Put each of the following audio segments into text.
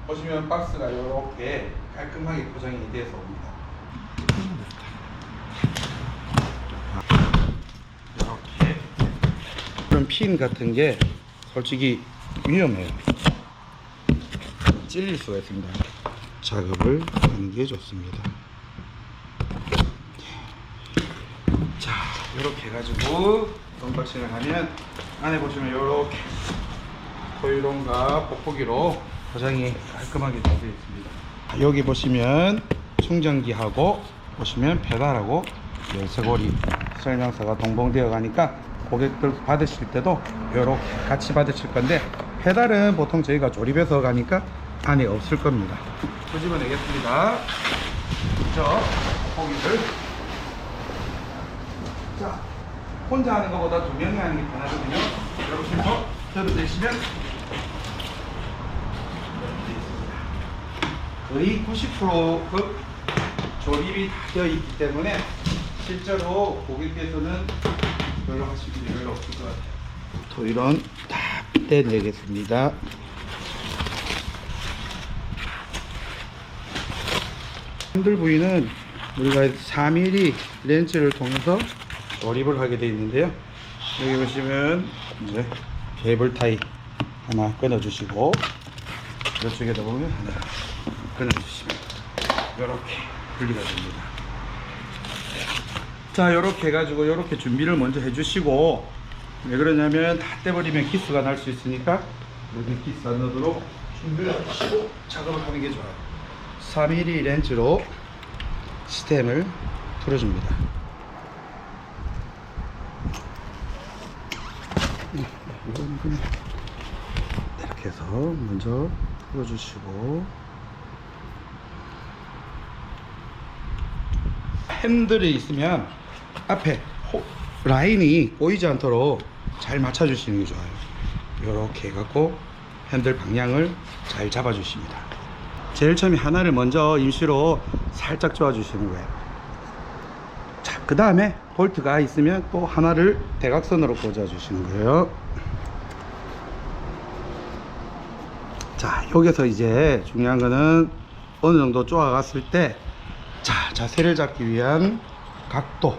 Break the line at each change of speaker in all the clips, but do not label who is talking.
보시면 박스가 이렇게 깔끔하게 고정이 돼서 옵니다. 이렇게 그런 핀 같은 게 솔직히 위험해요. 찔릴 수가 있습니다. 작업을 하는 게 좋습니다. 자, 이렇게 해가지고 언박싱을 하면 안에 보시면 이렇게 토이론과 뽁뽁이로 포장이 깔끔하게 되어 있습니다. 여기 보시면 충전기하고 보시면 페달하고 열쇠고리 설명서가 동봉되어 가니까 고객들 받으실 때도 이렇게 같이 받으실 건데, 페달은 보통 저희가 조립해서 가니까 안에 없을 겁니다. 뒤집어 내겠습니다. 저 뽁뽁이를, 자, 혼자 하는 것보다 두 명이 하는 게 편하거든요. 이렇게 해서 들어내시면 거의 90% 조립이 다 되어 있기 때문에 실제로 고객께서는 별로 하실 일이 별로 없을 것 같아요. 토이론 다 떼내겠습니다. 핸들 부위는 우리가 4mm 렌즈를 통해서 조립을 하게 되어 있는데요. 여기 보시면 이제 케이블 타이 하나 끊어 주시고, 이쪽에다 보면 하나 끊어 주시면 이렇게 분리가 됩니다. 자, 이렇게 해가지고 이렇게 준비를 먼저 해주시고, 왜 그러냐면 다 떼버리면 기스가 날 수 있으니까 여기 기스 안 나도록 준비를 해주시고 작업을 하는 게 좋아요. 4mm 렌즈로 스템을 풀어줍니다. 이건 그냥 이렇게 해서 먼저 풀어주시고, 핸들이 있으면 앞에 라인이 꼬이지 않도록 잘 맞춰주시는 게 좋아요. 이렇게 해갖고 핸들 방향을 잘 잡아주십니다. 제일 처음에 하나를 먼저 임시로 살짝 조아주시는 거예요. 자, 그 다음에 볼트가 있으면 또 하나를 대각선으로 꽂아주시는 거예요. 자, 여기서 이제 중요한 거는 어느 정도 조아갔을 때, 자, 자세를 잡기 위한 각도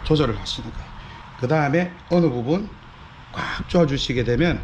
조절을 하시는 거예요. 그 다음에 어느 부분 꽉 조아주시게 되면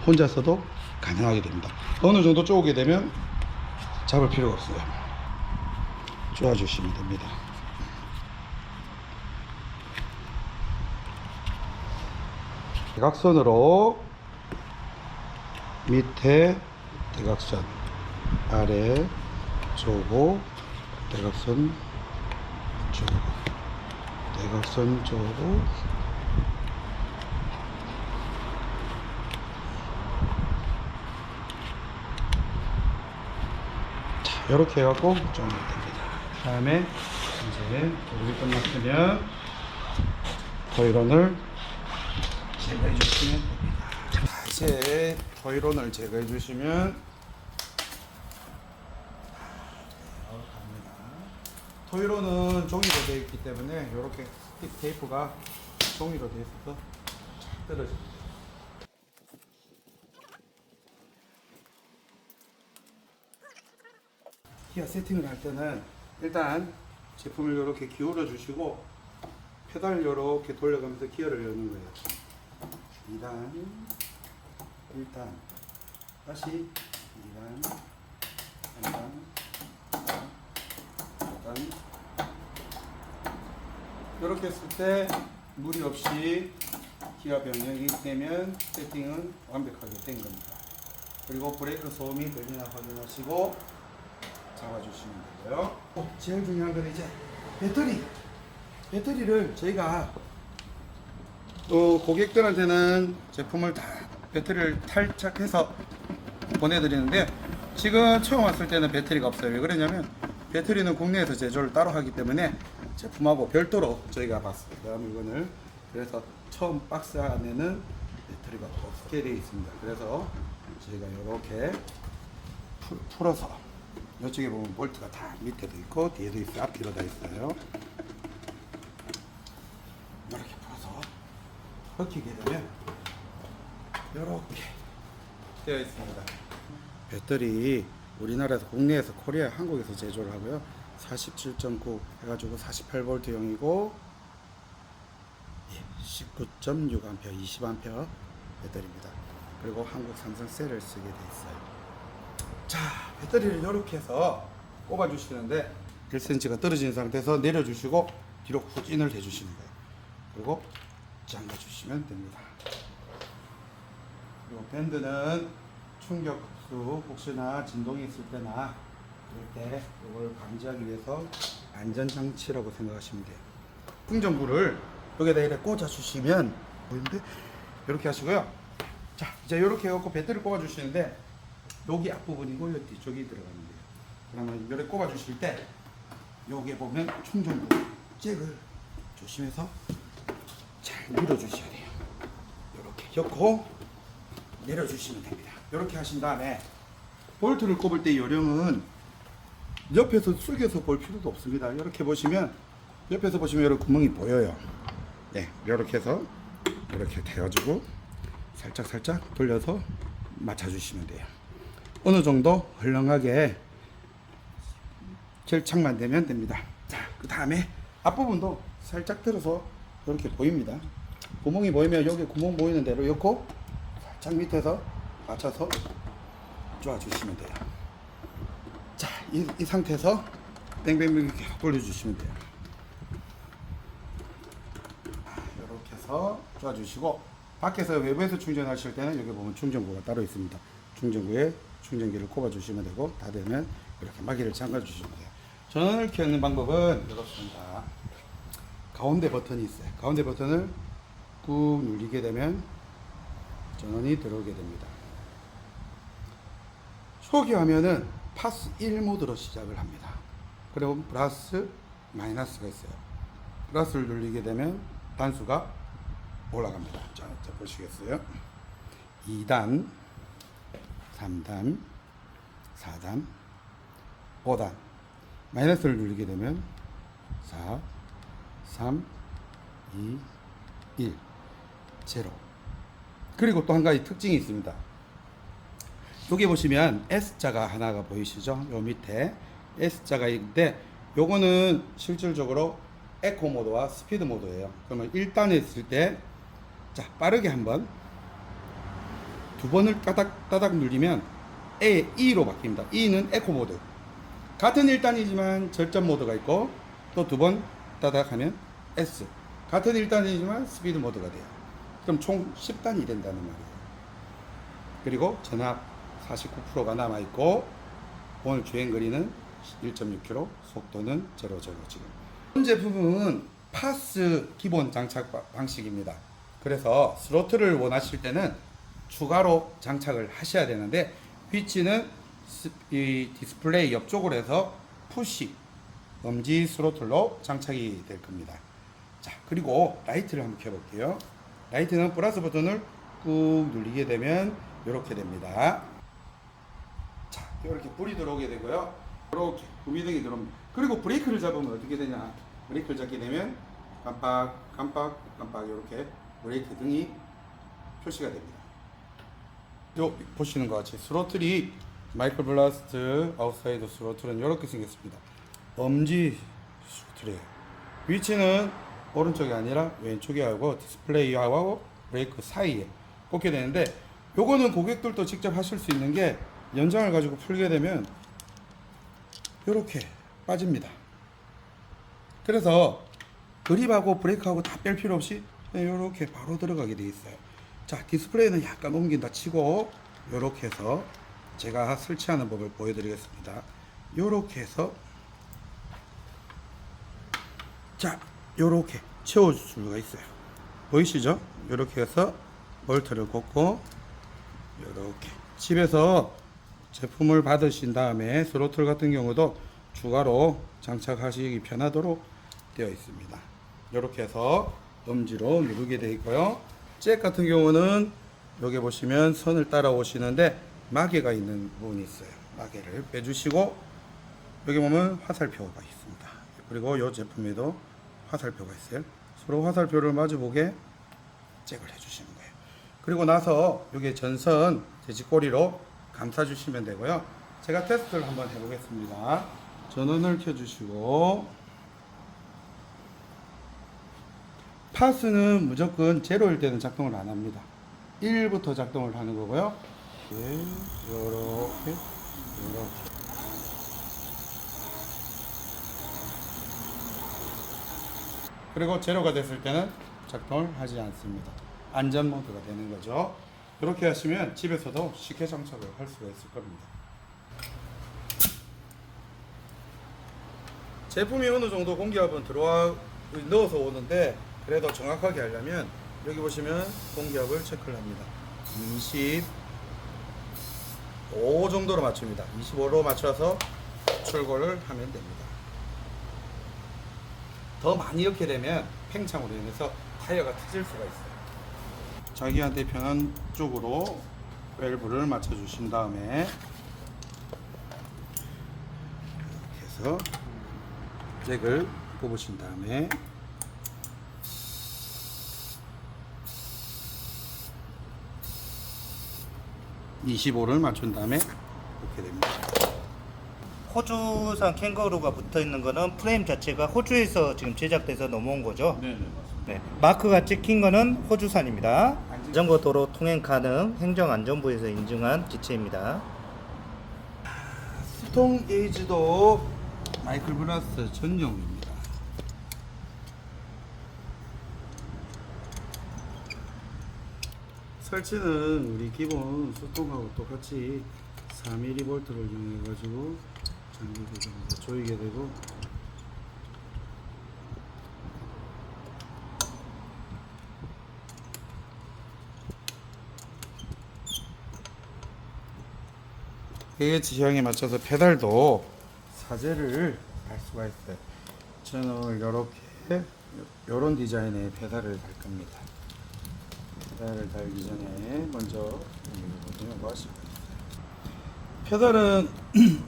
혼자서도 가능하게 됩니다. 어느 정도 쪼게 되면 잡을 필요가 없어요. 조아주시면 됩니다. 대각선으로 밑에 대각선, 아래 쪼고, 대각선 쪼고, 대각선 쪼고, 자, 이렇게 해갖고 쪼면 됩니다. 그 다음에 이제 조립이 끝났으면 토이론을 제거해 주시면 됩니다. 자, 이제 토이론을 제거해 주시면 토이론은 종이로 되어 있기 때문에 이렇게 스틱 테이프가 종이로 되어 있어서 잘 떨어집니다. 기어 세팅을 할 때는 일단 제품을 이렇게 기울여 주시고 페달을 이렇게 돌려가면서 기어를 여는 거예요. 2단, 1단, 다시 2단, 3단, 4단. 이렇게 했을 때 무리 없이 기어 변경이 되면 세팅은 완벽하게 된 겁니다. 그리고 브레이크 소음이 걸리나 확인하시고 잡아주시면 되고요. 제일 중요한 건 이제 배터리를 저희가 고객들한테는 제품을 다 배터리를 탈착해서 보내드리는데, 지금 처음 왔을 때는 배터리가 없어요. 왜 그러냐면 배터리는 국내에서 제조를 따로 하기 때문에 제품하고 별도로 저희가 봤습니다, 물건을. 그래서 처음 박스 안에는 배터리가 없게 되어 있습니다. 그래서 저희가 이렇게 풀어서, 이쪽에 보면 볼트가 다 밑에도 있고 뒤에도 있어요. 앞뒤로 다 있어요. 이렇게 풀어서 벗기게 되면 이렇게 되어 있습니다. 배터리 우리나라에서 국내에서 코리아 한국에서 제조를 하고요. 47.9 해가지고 48V용이고 19.6A 20A 배터리입니다. 그리고 한국 삼성 셀을 쓰게 돼 있어요. 자, 배터리를 이렇게 해서 꼽아 주시는데 1cm가 떨어진 상태에서 내려주시고 뒤로 후진을 해주시는 거예요. 그리고 잠가 주시면 됩니다. 그리고 밴드는 충격 흡수 혹시나 진동이 있을 때나 그럴 때 이걸 감지하기 위해서 안전장치라고 생각하시면 돼요. 충전구를 여기다 이렇게 꽂아 주시면 보이는데 이렇게 하시고요. 자, 이제 이렇게 해갖고 배터리 꼽아 주시는데 여기 앞부분이고 여기 뒤쪽이 들어가는 거예요. 그러면 이렇게 꼽아 주실 때 여기에 보면 충전구 잭을 조심해서 잘 밀어 주셔야 돼요. 이렇게 엮고 내려 주시면 됩니다. 이렇게 하신 다음에 볼트를 꼽을 때 요령은 옆에서 숙여서 볼 필요도 없습니다. 이렇게 보시면 옆에서 보시면 이런 구멍이 보여요. 네, 이렇게 해서 이렇게 대어주고 살짝 돌려서 맞춰주시면 돼요. 어느 정도 헐렁하게 결착만 되면 됩니다. 자, 그 다음에 앞부분도 살짝 들어서 이렇게 보입니다. 구멍이 보이면 여기 구멍 보이는 대로 엮고 살짝 밑에서 맞춰서 쪼아주시면 돼요. 자, 이 상태에서 뱅뱅뱅 이렇게 돌려주시면 돼요. 이렇게 해서 쪼아주시고 밖에서 외부에서 충전하실 때는 여기 보면 충전구가 따로 있습니다. 충전구에 충전기를 꼽아주시면 되고 다 되면 이렇게 마개를 잠가주시면 돼요. 전원을 켜는 방법은 이렇습니다. 가운데 버튼이 있어요. 가운데 버튼을 꾹 누르게 되면 전원이 들어오게 됩니다. 초기 화면은 파스 1 모드로 시작을 합니다. 그리고 플러스 마이너스가 있어요. 플러스를 누르게 되면 단수가 올라갑니다. 자, 보시겠어요? 2단, 3단, 4단, 5단. 마이너스를 누르게 되면 4, 3, 2, 1, 0. 그리고 또 한 가지 특징이 있습니다. 여기 보시면 S자가 하나가 보이시죠? 요 밑에 S자가 있는데 요거는 실질적으로 에코 모드와 스피드 모드예요. 그러면 1단에 있을 때 자, 빠르게 한번 두 번을 따닥 누르면 E로 바뀝니다. E는 에코 모드. 같은 1단이지만 절전 모드가 있고 또 두 번 따닥 하면 S. 같은 1단이지만 스피드 모드가 돼요. 그럼 총 10단이 된다는 말이에요. 그리고 전압 49%가 남아있고 오늘 주행거리는 1.6km, 속도는 0 지금. 본 제품은 파스 기본 장착 방식입니다. 그래서 스로틀을 원하실 때는 추가로 장착을 하셔야 되는데 위치는 이 디스플레이 옆쪽으로 해서 푸시 엄지 스로틀로 장착이 될 겁니다. 자, 그리고 라이트를 한번 켜볼게요. 라이트는 플러스 버튼을 꾹 누르게 되면 이렇게 됩니다. 자, 이렇게 불이 들어오게 되고요. 이렇게 구미등이 들어옵니다. 그리고 브레이크를 잡으면 어떻게 되냐? 브레이크를 잡게 되면 깜빡 이렇게 브레이크 등이 표시가 됩니다. 요 보시는 것 같이 스로틀이 마이크로 블라스트 아웃사이드 스로틀은 이렇게 생겼습니다. 엄지 스로틀이에요. 위치는 오른쪽이 아니라 왼쪽에 하고 디스플레이하고 브레이크 사이에 꽂게 되는데 요거는 고객들도 직접 하실 수 있는 게 연장을 가지고 풀게 되면 이렇게 빠집니다. 그래서 그립하고 브레이크하고 다 뺄 필요 없이 이렇게 바로 들어가게 돼 있어요. 자, 디스플레이는 약간 옮긴다 치고 이렇게 해서 제가 설치하는 법을 보여드리겠습니다. 이렇게 해서 자, 이렇게 채워줄 수가 있어요. 보이시죠? 이렇게 해서 볼트를 꽂고 이렇게 집에서 제품을 받으신 다음에 스로틀 같은 경우도 추가로 장착하시기 편하도록 되어 있습니다. 이렇게 해서 엄지로 누르게 되어 있고요. 잭 같은 경우는 여기 보시면 선을 따라 오시는데 마개가 있는 부분이 있어요. 마개를 빼주시고 여기 보면 화살표가 있습니다. 그리고 이 제품에도 화살표가 있어요. 서로 화살표를 마주보게 잭을 해주시는 거예요. 그리고 나서 여기 전선 돼지꼬리로 감싸 주시면 되고요. 제가 테스트를 한번 해보겠습니다. 전원을 켜주시고, 파스는 무조건 제로일 때는 작동을 안 합니다. 1부터 작동을 하는 거고요. 요렇게. 그리고 제로가 됐을 때는 작동을 하지 않습니다. 안전 모드가 되는 거죠. 이렇게 하시면 집에서도 쉽게 장착을 할 수가 있을 겁니다. 제품이 어느 정도 공기압은 넣어서 오는데, 그래도 정확하게 하려면 여기 보시면 공기압을 체크를 합니다. 25 정도로 맞춥니다. 25로 맞춰서 출고를 하면 됩니다. 더 많이 이렇게 되면 팽창으로 인해서 타이어가 터질 수가 있어요. 자기한테 편한 쪽으로 밸브를 맞춰 주신 다음에 이렇게 해서 잭을 뽑으신 다음에 (25를) 맞춘 다음에 이렇게 됩니다.
호주산 캥거루가 붙어 있는 거는 프레임 자체가 호주에서 지금 제작돼서 넘어온 거죠.
네네 맞습니다.
네, 마크가 찍힌 거는 호주산입니다. 자전거 도로 통행 가능 행정안전부에서 인증한 기체입니다.
수통 게이지도 마이클 블라스트 전용입니다. 설치는 우리 기본 수통하고 똑같이 4mV를 이용해 가지고 전기 조정에서 조이게 되고, 그 지형에 맞춰서 페달도 사제를 달 수가 있어요. 저는 이렇게 이런 디자인의 페달을 달 겁니다. 페달을 달기 전에 먼저 이거 하시고 있어요. 페달은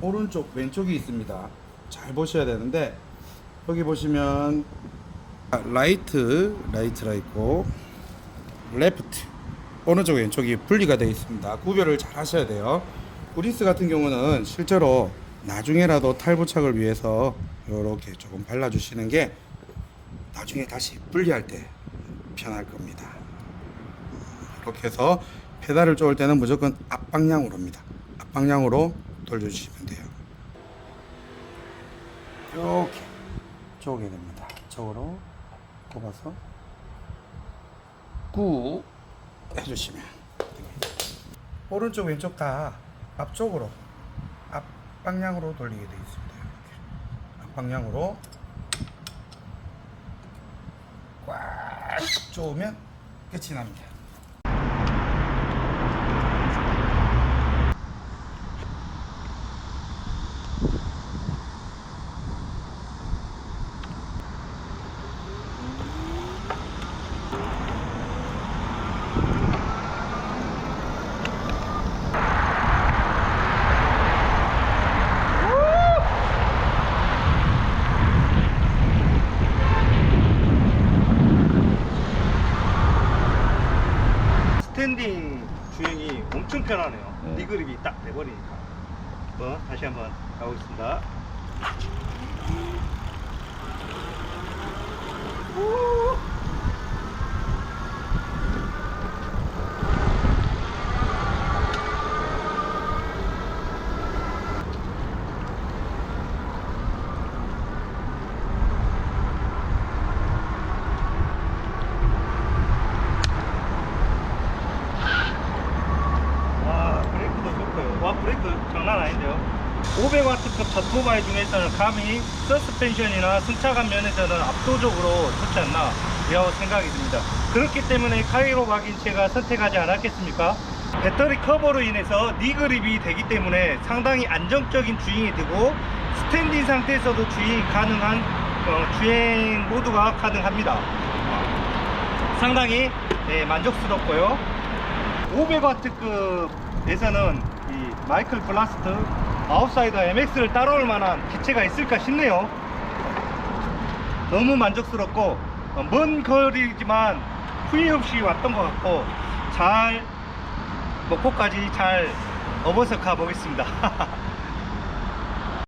오른쪽 왼쪽이 있습니다. 잘 보셔야 되는데, 여기 보시면 라이트가 있고 레프트 오른쪽 왼쪽이 분리가 되어 있습니다. 구별을 잘 하셔야 돼요. 우리스 같은 경우는 실제로 나중에라도 탈부착을 위해서 이렇게 조금 발라주시는 게 나중에 다시 분리할 때 편할 겁니다. 이렇게 해서 페달을 쪼을 때는 무조건 앞방향으로입니다. 앞방향으로 돌려주시면 돼요. 이렇게 쪼게 됩니다. 쪽으로 꼽아서 꾹 해주시면 됩니다. 오른쪽 왼쪽 다 앞쪽으로 앞방향으로 돌리게 되어 있습니다. 이렇게 앞방향으로 꽉 쪼으면 끝이 납니다.
스탠딩 주행이 엄청 편하네요. 리그립이 딱 돼버리니까. 다시 한번 가보겠습니다. 와, 브레이크 장난 아닌데요. 500W급 전토바이 중에서는 감히 서스펜션이나 승차감 면에서는 압도적으로 좋지 않나 이라고 생각이 듭니다. 그렇기 때문에 카이로 박인체가 선택하지 않았겠습니까? 배터리 커버로 인해서 니그립이 되기 때문에 상당히 안정적인 주행이 되고, 스탠딩 상태에서도 주행이 가능한 주행 모드가 가능합니다. 상당히 만족스럽고요. 500W급에서는 이 마이클 블라스트 아웃사이더 MX를 따라올 만한 기체가 있을까 싶네요. 너무 만족스럽고 먼 거리지만 후회 없이 왔던 것 같고, 잘 목포까지 잘 업어서 가보겠습니다.